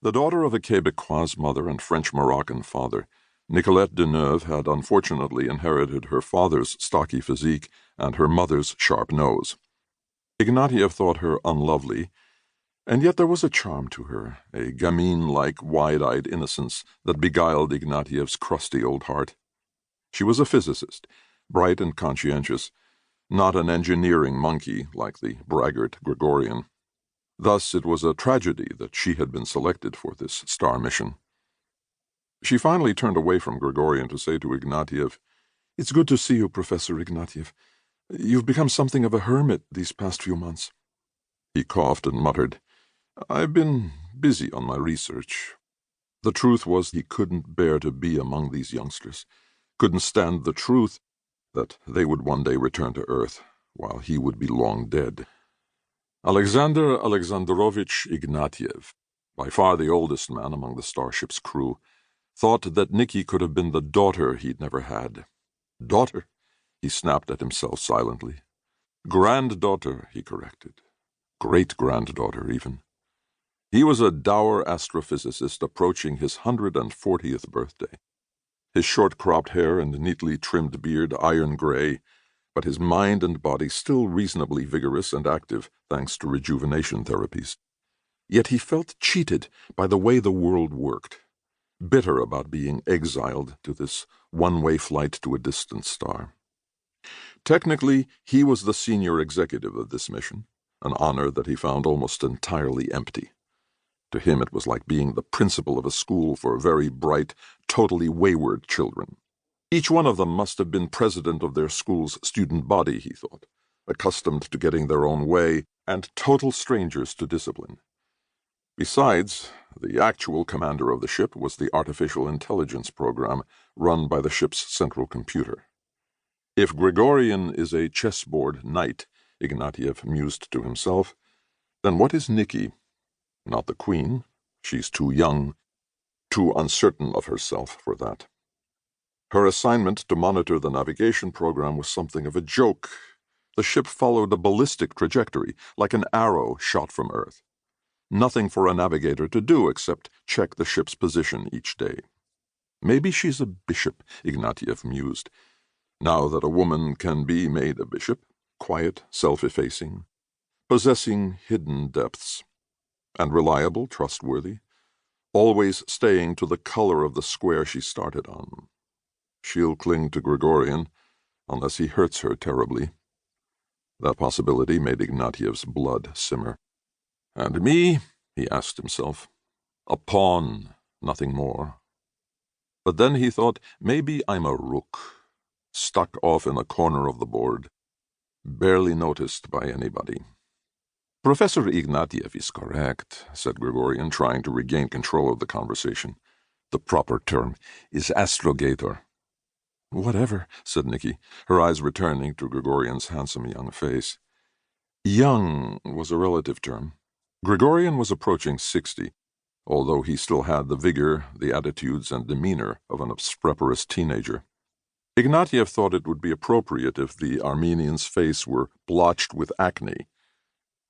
The daughter of a Quebecois mother and French-Moroccan father, Nicolette Deneuve had unfortunately inherited her father's stocky physique and her mother's sharp nose. Ignatiev thought her unlovely, and yet there was a charm to her, a gamine-like wide-eyed innocence that beguiled Ignatiev's crusty old heart. She was a physicist, bright and conscientious, not an engineering monkey like the braggart Gregorian. Thus it was a tragedy that she had been selected for this star mission. She finally turned away from Gregorian to say to Ignatiev, "It's good to see you, Professor Ignatiev. You've become something of a hermit these past few months." He coughed and muttered, "I've been busy on my research." The truth was he couldn't bear to be among these youngsters, couldn't stand the truth that they would one day return to Earth, while he would be long dead. Alexander Alexandrovich Ignatiev, by far the oldest man among the starship's crew, thought that Nikki could have been the daughter he'd never had. Daughter? He snapped at himself silently. Granddaughter, he corrected. Great-granddaughter, even. He was a dour astrophysicist approaching his 140th birthday. His short-cropped hair and neatly trimmed beard iron gray, but his mind and body still reasonably vigorous and active thanks to rejuvenation therapies. Yet he felt cheated by the way the world worked, bitter about being exiled to this one-way flight to a distant star. Technically, he was the senior executive of this mission, an honor that he found almost entirely empty. To him it was like being the principal of a school for very bright, totally wayward children. Each one of them must have been president of their school's student body, he thought, accustomed to getting their own way and total strangers to discipline. Besides, the actual commander of the ship was the artificial intelligence program run by the ship's central computer. If Gregorian is a chessboard knight, Ignatiev mused to himself, then what is Nikki? Not the queen. She's too young, too uncertain of herself for that. Her assignment to monitor the navigation program was something of a joke. The ship followed a ballistic trajectory, like an arrow shot from Earth. Nothing for a navigator to do except check the ship's position each day. Maybe she's a bishop, Ignatiev mused, now that a woman can be made a bishop, quiet, self-effacing, possessing hidden depths, and reliable, trustworthy, always staying to the color of the square she started on. She'll cling to Gregorian unless he hurts her terribly. That possibility made Ignatiev's blood simmer. And me, he asked himself, a pawn, nothing more. But then he thought, maybe I'm a rook, stuck off in a corner of the board, barely noticed by anybody. Professor Ignatiev is correct, said Gregorian, trying to regain control of the conversation. The proper term is astrogator. Whatever, said Nikki, her eyes returning to Gregorian's handsome young face. Young was a relative term. Gregorian was approaching 60, although he still had the vigor, the attitudes, and demeanor of an obstreperous teenager. Ignatiev thought it would be appropriate if the Armenian's face were blotched with acne.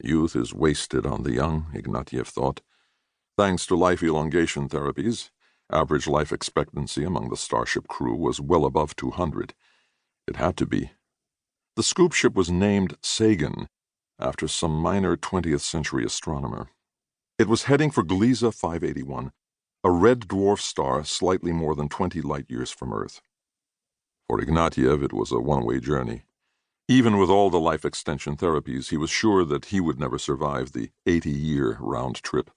Youth is wasted on the young, Ignatiev thought. Thanks to life elongation therapies, average life expectancy among the starship crew was well above 200. It had to be. The scoop ship was named Sagan, after some minor 20th century astronomer. It was heading for Gliese 581, a red dwarf star slightly more than 20 light-years from Earth. For Ignatiev, it was a one-way journey. Even with all the life extension therapies, he was sure that he would never survive the 80-year round trip.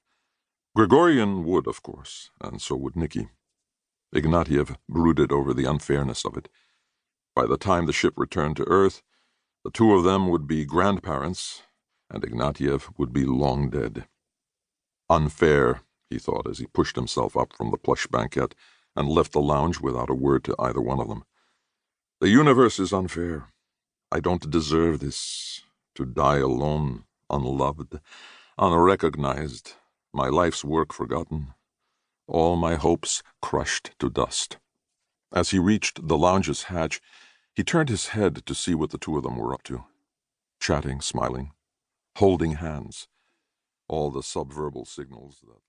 Gregorian would, of course, and so would Nikki. Ignatiev brooded over the unfairness of it. By the time the ship returned to Earth, the two of them would be grandparents, and Ignatiev would be long dead. Unfair, he thought as he pushed himself up from the plush banquette and left the lounge without a word to either one of them. The universe is unfair. I don't deserve this, to die alone, unloved, unrecognized, my life's work forgotten, all my hopes crushed to dust. As he reached the lounge's hatch, he turned his head to see what the two of them were up to. Chatting, smiling, holding hands, all the subverbal signals that